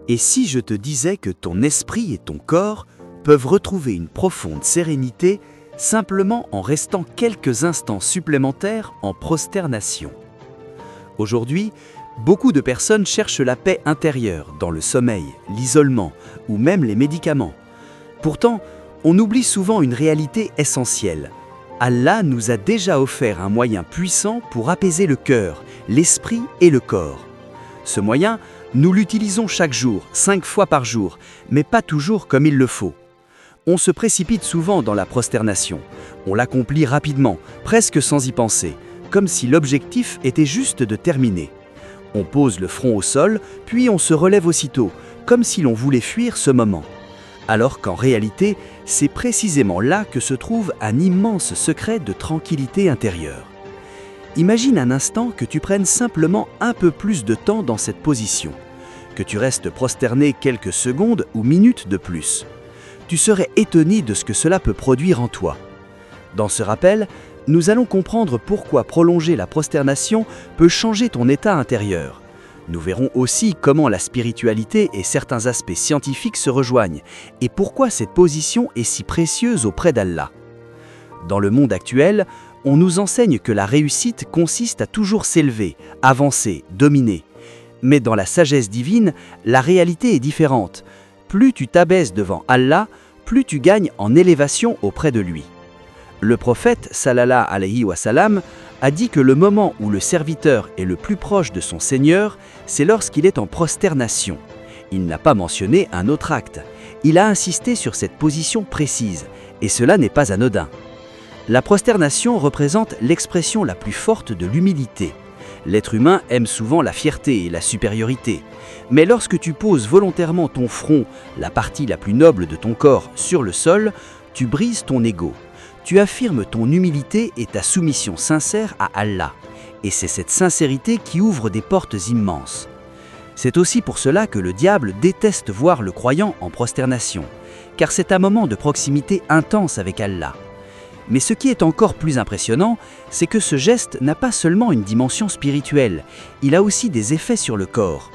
Et si je te disais que ton esprit et ton corps peuvent retrouver une profonde sérénité simplement en restant quelques instants supplémentaires en prosternation? Aujourd'hui, beaucoup de personnes cherchent la paix intérieure dans le sommeil, l'isolement ou même les médicaments. Pourtant, on oublie souvent une réalité essentielle. Allah nous a déjà offert un moyen puissant pour apaiser le cœur, l'esprit et le corps. Ce moyen, nous l'utilisons chaque jour, 5 fois par jour, mais pas toujours comme il le faut. On se précipite souvent dans la prosternation. On l'accomplit rapidement, presque sans y penser, comme si l'objectif était juste de terminer. On pose le front au sol, puis on se relève aussitôt, comme si l'on voulait fuir ce moment. Alors qu'en réalité, c'est précisément là que se trouve un immense secret de tranquillité intérieure. Imagine un instant que tu prennes simplement un peu plus de temps dans cette position, que tu restes prosterné quelques secondes ou minutes de plus. Tu serais étonné de ce que cela peut produire en toi. Dans ce rappel, nous allons comprendre pourquoi prolonger la prosternation peut changer ton état intérieur. Nous verrons aussi comment la spiritualité et certains aspects scientifiques se rejoignent et pourquoi cette position est si précieuse auprès d'Allah. Dans le monde actuel, on nous enseigne que la réussite consiste à toujours s'élever, avancer, dominer. Mais dans la sagesse divine, la réalité est différente. Plus tu t'abaisses devant Allah, plus tu gagnes en élévation auprès de lui. Le prophète, sallallahu alayhi wa sallam, a dit que le moment où le serviteur est le plus proche de son Seigneur, c'est lorsqu'il est en prosternation. Il n'a pas mentionné un autre acte. Il a insisté sur cette position précise, et cela n'est pas anodin. La prosternation représente l'expression la plus forte de l'humilité. L'être humain aime souvent la fierté et la supériorité. Mais lorsque tu poses volontairement ton front, la partie la plus noble de ton corps, sur le sol, tu brises ton ego. Tu affirmes ton humilité et ta soumission sincère à Allah. Et c'est cette sincérité qui ouvre des portes immenses. C'est aussi pour cela que le diable déteste voir le croyant en prosternation, car c'est un moment de proximité intense avec Allah. Mais ce qui est encore plus impressionnant, c'est que ce geste n'a pas seulement une dimension spirituelle, il a aussi des effets sur le corps.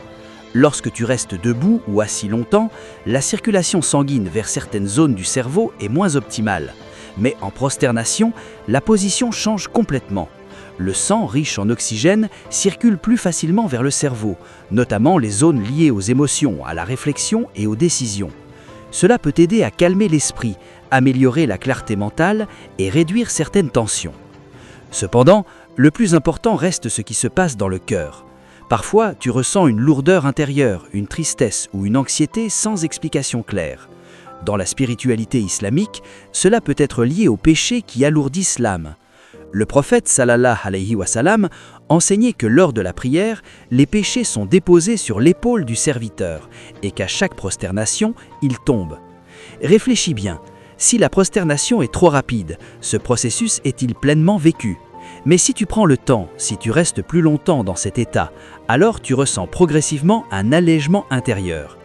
Lorsque tu restes debout ou assis longtemps, la circulation sanguine vers certaines zones du cerveau est moins optimale. Mais en prosternation, la position change complètement. Le sang, riche en oxygène, circule plus facilement vers le cerveau, notamment les zones liées aux émotions, à la réflexion et aux décisions. Cela peut aider à calmer l'esprit, améliorer la clarté mentale et réduire certaines tensions. Cependant, le plus important reste ce qui se passe dans le cœur. Parfois, tu ressens une lourdeur intérieure, une tristesse ou une anxiété sans explication claire. Dans la spiritualité islamique, cela peut être lié aux péchés qui alourdissent l'âme. Le prophète sallallahu alayhi wa sallam enseignait que lors de la prière, les péchés sont déposés sur l'épaule du serviteur et qu'à chaque prosternation, ils tombent. Réfléchis bien, si la prosternation est trop rapide, ce processus est-il pleinement vécu? Mais si tu prends le temps, si tu restes plus longtemps dans cet état, alors tu ressens progressivement un allègement intérieur.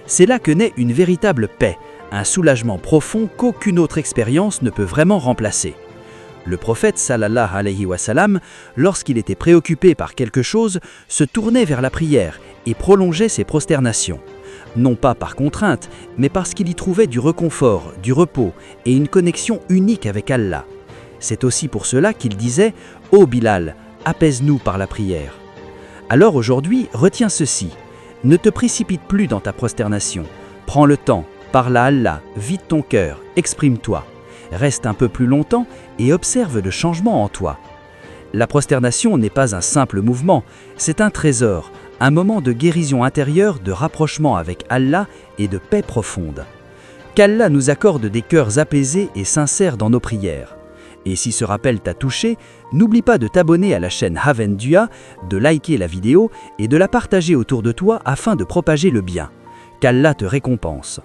C'est là que naît une véritable paix, un soulagement profond qu'aucune autre expérience ne peut vraiment remplacer. Le prophète sallallahu alayhi wa sallam, lorsqu'il était préoccupé par quelque chose, se tournait vers la prière et prolongeait ses prosternations. Non pas par contrainte, mais parce qu'il y trouvait du réconfort, du repos et une connexion unique avec Allah. C'est aussi pour cela qu'il disait « Ô Bilal, apaise-nous par la prière ». Alors aujourd'hui, retiens ceci. Ne te précipite plus dans ta prosternation. Prends le temps, parle à Allah, vide ton cœur, exprime-toi. Reste un peu plus longtemps et observe le changement en toi. La prosternation n'est pas un simple mouvement, c'est un trésor, un moment de guérison intérieure, de rapprochement avec Allah et de paix profonde. Qu'Allah nous accorde des cœurs apaisés et sincères dans nos prières. Et si ce rappel t'a touché, n'oublie pas de t'abonner à la chaîne Haven Dua, de liker la vidéo et de la partager autour de toi afin de propager le bien. Qu'Allah te récompense.